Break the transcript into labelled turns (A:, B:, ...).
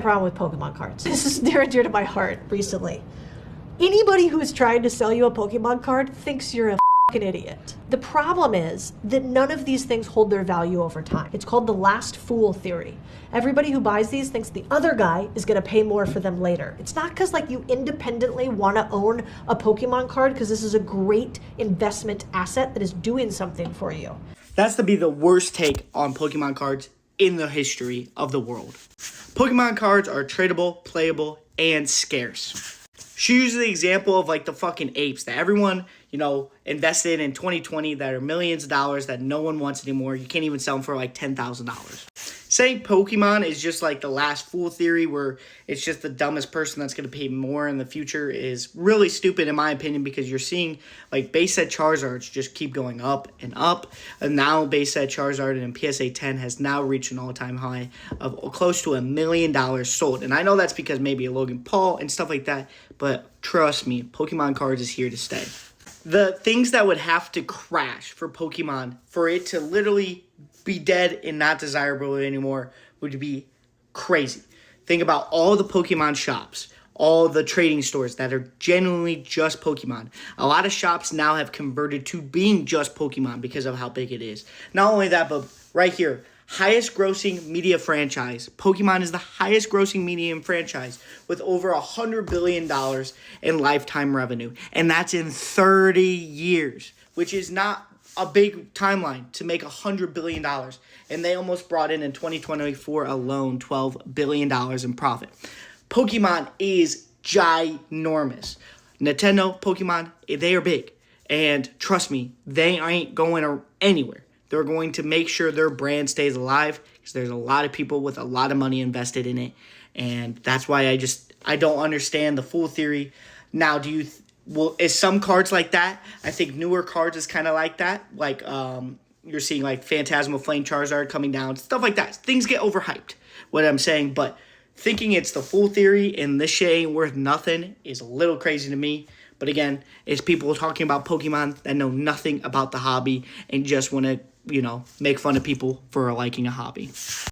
A: problem with Pokemon cards. This is near and dear to my heart recently. Anybody who is trying to sell you a Pokemon card thinks you're a fucking idiot. The problem is that none of these things hold their value over time. It's called the last fool theory. Everybody who buys these thinks the other guy is going to pay more for them later. It's not because like you independently want to own a Pokemon card, because this is a great investment asset that is doing something for you.
B: That's to be the worst take on Pokemon cards in the history of the world. Pokemon cards are tradable, playable, and scarce. She uses the example of like the fucking apes that everyone, invested in 2020 that are millions of dollars that no one wants anymore. You can't even sell them for like $10,000. Saying Pokemon is just like the last fool theory where it's just the dumbest person that's going to pay more in the future is really stupid in my opinion, because you're seeing like base set Charizards just keep going up. And now base set Charizard and PSA 10 has now reached an all-time high of close to $1 million sold. And I know that's because maybe a Logan Paul and stuff like that, but trust me, Pokemon cards is here to stay. The things that would have to crash for Pokemon for it to literally be dead and not desirable anymore would be crazy. Think about all the Pokemon shops, all the trading stores that are genuinely just Pokemon. A lot of shops now have converted to being just Pokemon because of how big it is. Not only that, but right here, highest grossing media franchise. Pokemon is the highest grossing media franchise with over $100 billion in lifetime revenue. And that's in 30 years, which is not a big timeline to make $100 billion. And they almost brought in 2024 alone, $12 billion in profit. Pokemon is ginormous. Nintendo, Pokemon, they are big. And trust me, they ain't going anywhere. They're going to make sure their brand stays alive because there's a lot of people with a lot of money invested in it. And that's why I don't understand the fool theory. Now, is some cards like that? I think newer cards is kind of like that. Like you're seeing like Phantasmal Flame Charizard coming down, stuff like that. Things get overhyped, what I'm saying. But thinking it's the fool theory and this shit ain't worth nothing is a little crazy to me. But again, it's people talking about Pokemon that know nothing about the hobby and just want to, make fun of people for liking a hobby.